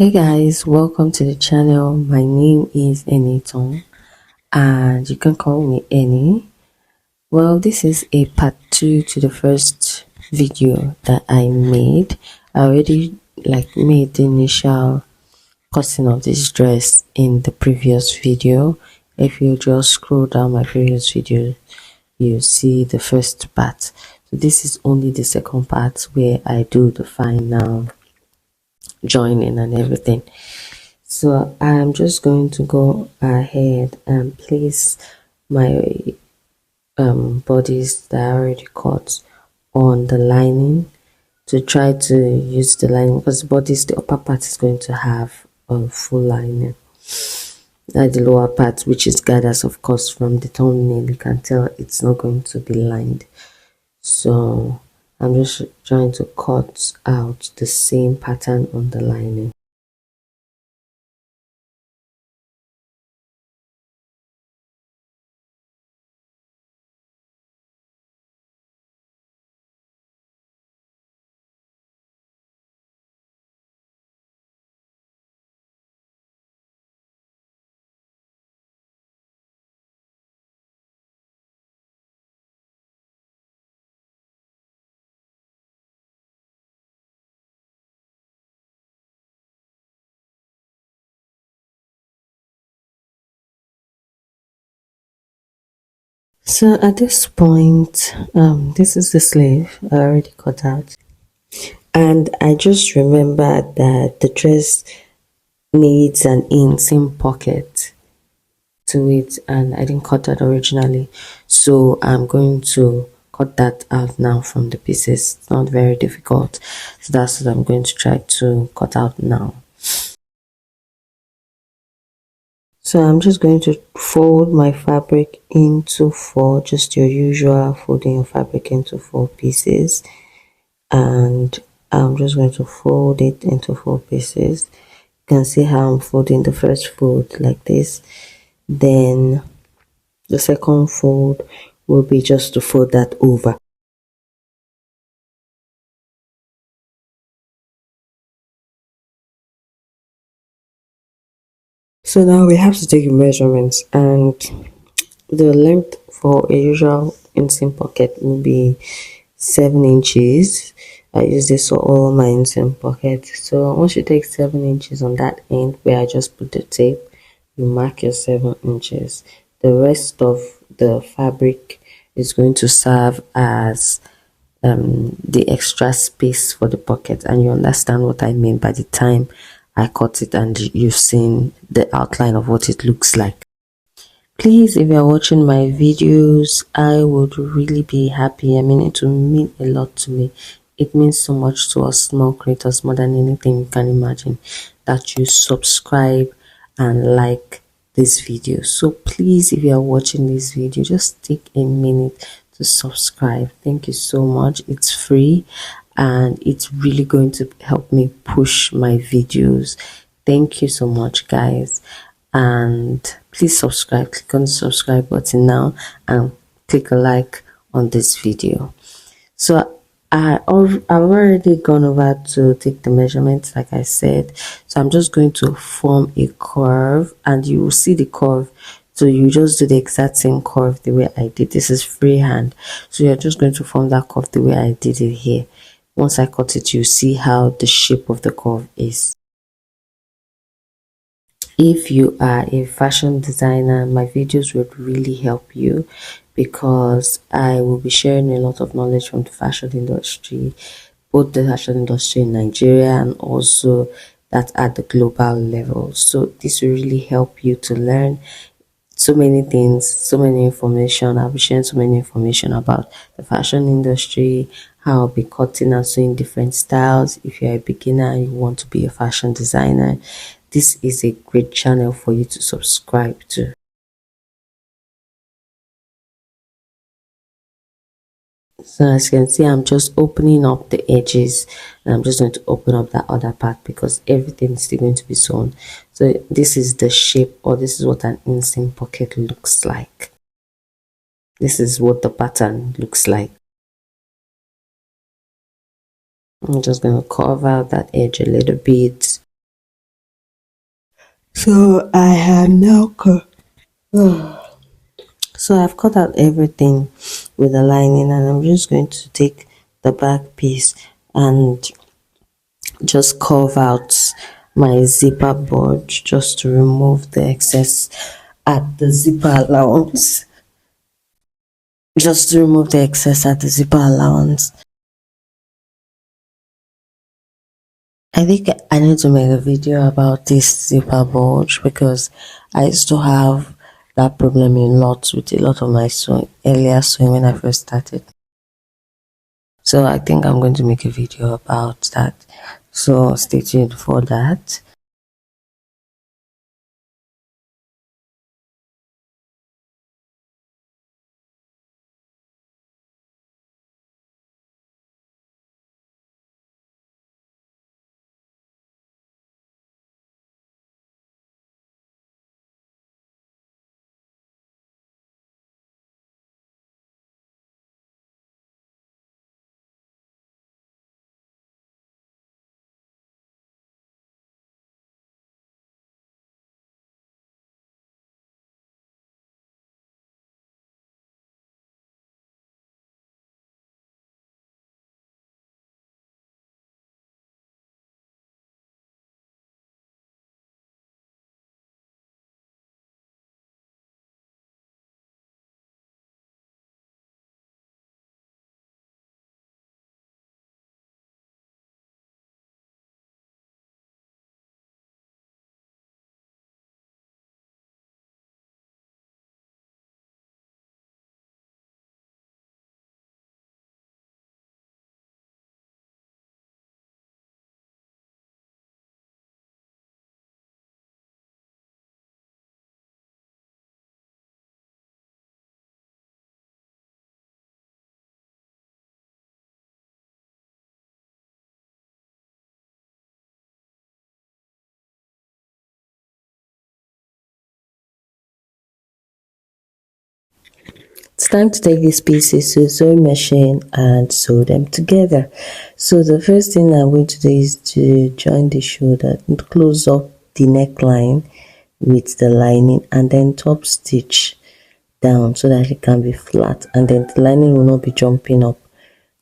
Hey guys, welcome to the channel. My name is Eniton and you can call me Eni. Well, this is a part 2 to the first video that I made. I already made the initial cutting of this dress in the previous video. If you just scroll down my previous video, you see the first part. So this is only the second part where I do the final joining and everything. So I'm just going to go ahead and place my bodies that I already cut on the lining to try to use the lining, because the upper part is going to have a full lining. Like the lower part, which is gathers, of course, from the thumbnail, you can tell it's not going to be lined. So I'm just trying to cut out the same pattern on the lining. So at this point, this is the sleeve I already cut out, and I just remembered that the dress needs an inseam pocket to it, and I didn't cut that originally, so I'm going to cut that out now from the pieces. It's not very difficult, so that's what I'm going to try to cut out now. So I'm just going to fold my fabric into four, just your usual folding your fabric into four pieces, and I'm just going to fold it into four pieces. You can see how I'm folding the first fold like this, then the second fold will be just to fold that over. So now we have to take measurements, and the length for a usual inseam pocket will be 7 inches. I use this for all my inseam pockets. So once you take 7 inches on that end where I just put the tape, you mark your 7 inches. The rest of the fabric is going to serve as the extra space for the pocket, and you understand what I mean by the time I cut it and you've seen the outline of what it looks like. Please, if you're watching my videos, I would really be happy. I mean, it will mean a lot to me. It means so much to us small creators, more than anything you can imagine, that you subscribe and like this video. So please, if you are watching this video, just take a minute to subscribe. Thank you so much. It's free and it's really going to help me push my videos. Thank you so much, guys, and please subscribe. Click on the subscribe button now and click a like on this video. So I've already gone over to take the measurements, like I said. So I'm just going to form a curve, and you will see the curve. So you just do the exact same curve the way I did. This is freehand, so you're just going to form that curve the way I did it here. Once I cut it, you see how the shape of the curve is. If you are a fashion designer, my videos would really help you, because I will be sharing a lot of knowledge from the fashion industry, both the fashion industry in Nigeria and also that at the global level. So this will really help you to learn so many things, so many information. I'll be sharing so many information about the fashion industry, how I'll be cutting and sewing different styles. If you're a beginner and you want to be a fashion designer, this is a great channel for you to subscribe to. So as you can see, I'm just opening up the edges, and I'm just going to open up that other part because everything is still going to be sewn. So this is the shape, or this is what an inseam pocket looks like. This is what the pattern looks like. I'm just going to cover that edge a little bit. So I have now cut. So I've cut out everything with the lining, and I'm just going to take the back piece and just curve out my zipper bulge just to remove the excess at the zipper allowance. Just to remove the excess at the zipper allowance. I think I need to make a video about this zipper bulge because I used to have that problem a lot with a lot of my earlier sewing when I first started. So I think I'm going to make a video about that. So stay tuned for that. It's time to take these pieces to the sewing machine and sew them together. So the first thing I'm going to do is to join the shoulder and close up the neckline with the lining and then top stitch down so that it can be flat and then the lining will not be jumping up.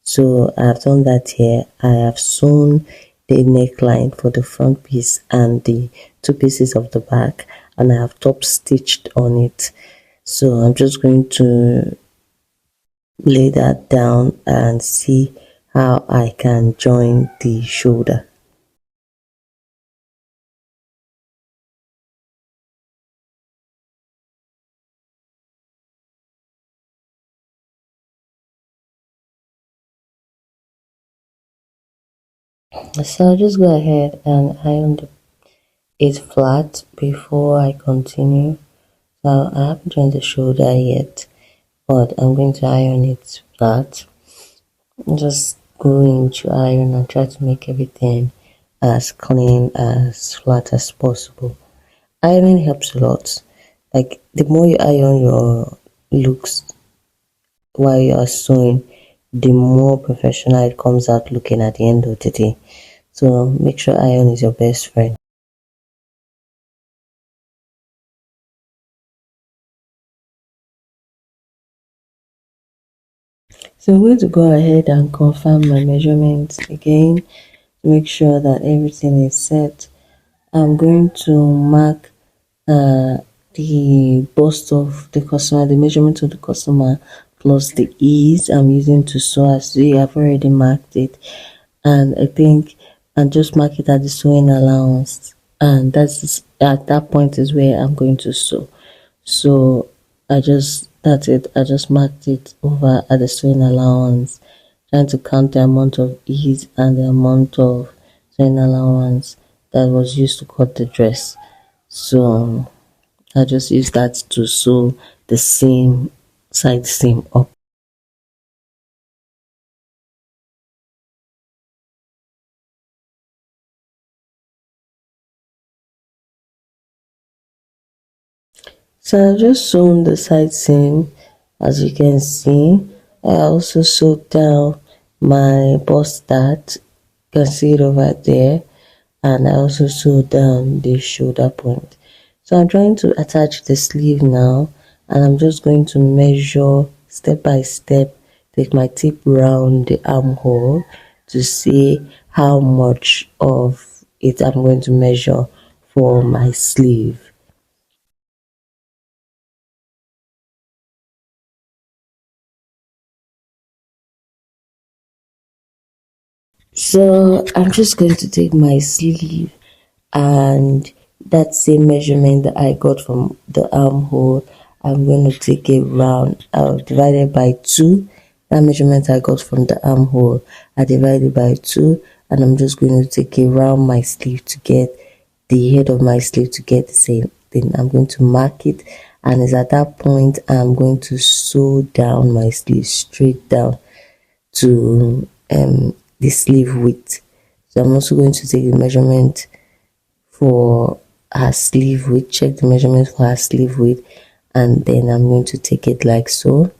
So I've done that here. I have sewn the neckline for the front piece and the two pieces of the back, and I have top stitched on it. So I'm just going to lay that down and see how I can join the shoulder. So I'll just go ahead and iron it flat before I continue. So I haven't joined the shoulder yet, but I'm going to iron it flat. Just go into iron and try to make everything as clean, as flat as possible. Ironing helps a lot. Like the more you iron your looks while you are sewing, the more professional it comes out looking at the end of the day. So make sure iron is your best friend. So I'm going to go ahead and confirm my measurements again to make sure that everything is set. I'm going to mark the bust of the customer, the measurement of the customer plus the ease I'm using to sew. As you have already marked it, and I think and just mark it at the sewing allowance, and that's at that point is where I'm going to sew. So that's it. I just marked it over at the sewing allowance, trying to count the amount of ease and the amount of sewing allowance that was used to cut the dress. So I just use that to sew the same side seam up. So I just sewn the side seam, as you can see. I also sewed down my bust dart, you can see it over there, and I also sewed down the shoulder point. So I'm trying to attach the sleeve now, and I'm just going to measure step by step, take my tip round the armhole to see how much of it I'm going to measure for my sleeve. So I'm just going to take my sleeve and that same measurement that I got from the armhole, I'm going to take it round. I'll divide it by 2. That measurement I got from the armhole, I divide it by 2, and I'm just going to take it round my sleeve to get the head of my sleeve to get the same thing. I'm going to mark it, and it's at that point I'm going to sew down my sleeve straight down to the sleeve width. So I'm also going to take the measurement for her sleeve width, check the measurement for her sleeve width, and then I'm going to take it like so.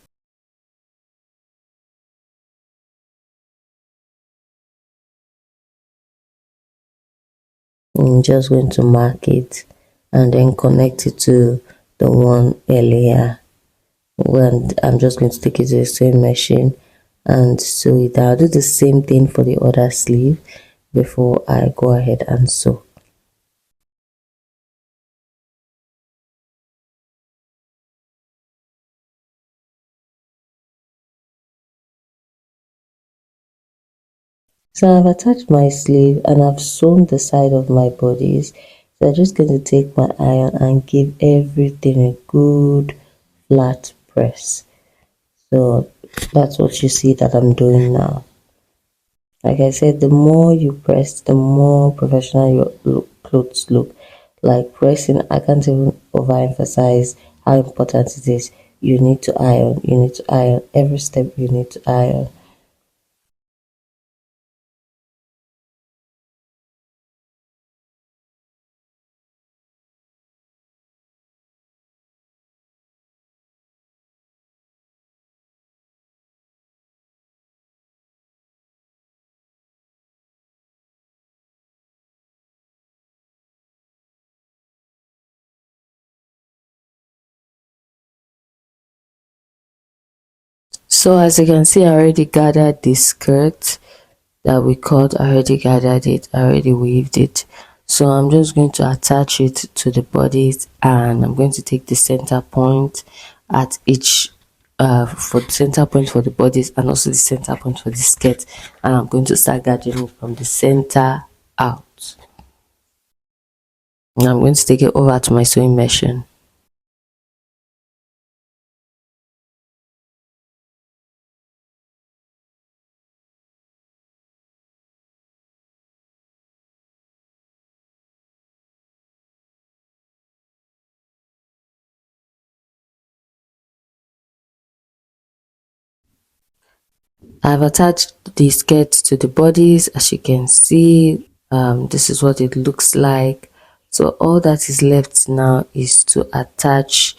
I'm just going to mark it and then connect it to the one earlier. And I'm just going to take it to the sewing machine and sew it. I'll do the same thing for the other sleeve before I go ahead and sew. So I've attached my sleeve and I've sewn the side of my bodies. So I'm just going to take my iron and give everything a good flat press. So that's what you see that I'm doing now. Like I said, the more you press, the more professional your clothes look. Like pressing, I can't even overemphasize how important it is. You need to iron, you need to iron. Every step you need to iron. So as you can see, I already gathered the skirt that we cut. I already gathered it, I already weaved it. So I'm just going to attach it to the bodies, and I'm going to take the center point at each for the center point for the bodies and also the center point for the skirt, and I'm going to start gathering it from the center out. And I'm going to take it over to my sewing machine. I've attached the skirt to the bodies. As you can see, this is what it looks like. So all that is left now is to attach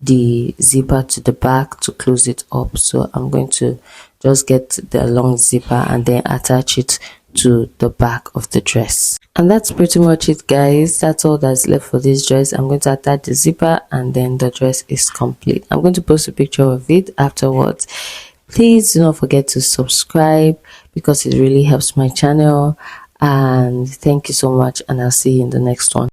the zipper to the back to close it up. So I'm going to just get the long zipper and then attach it to the back of the dress. And that's pretty much it, guys. That's all that's left for this dress. I'm going to attach the zipper and then the dress is complete. I'm going to post a picture of it afterwards. Please do not forget to subscribe because it really helps my channel. And thank you so much, and I'll see you in the next one.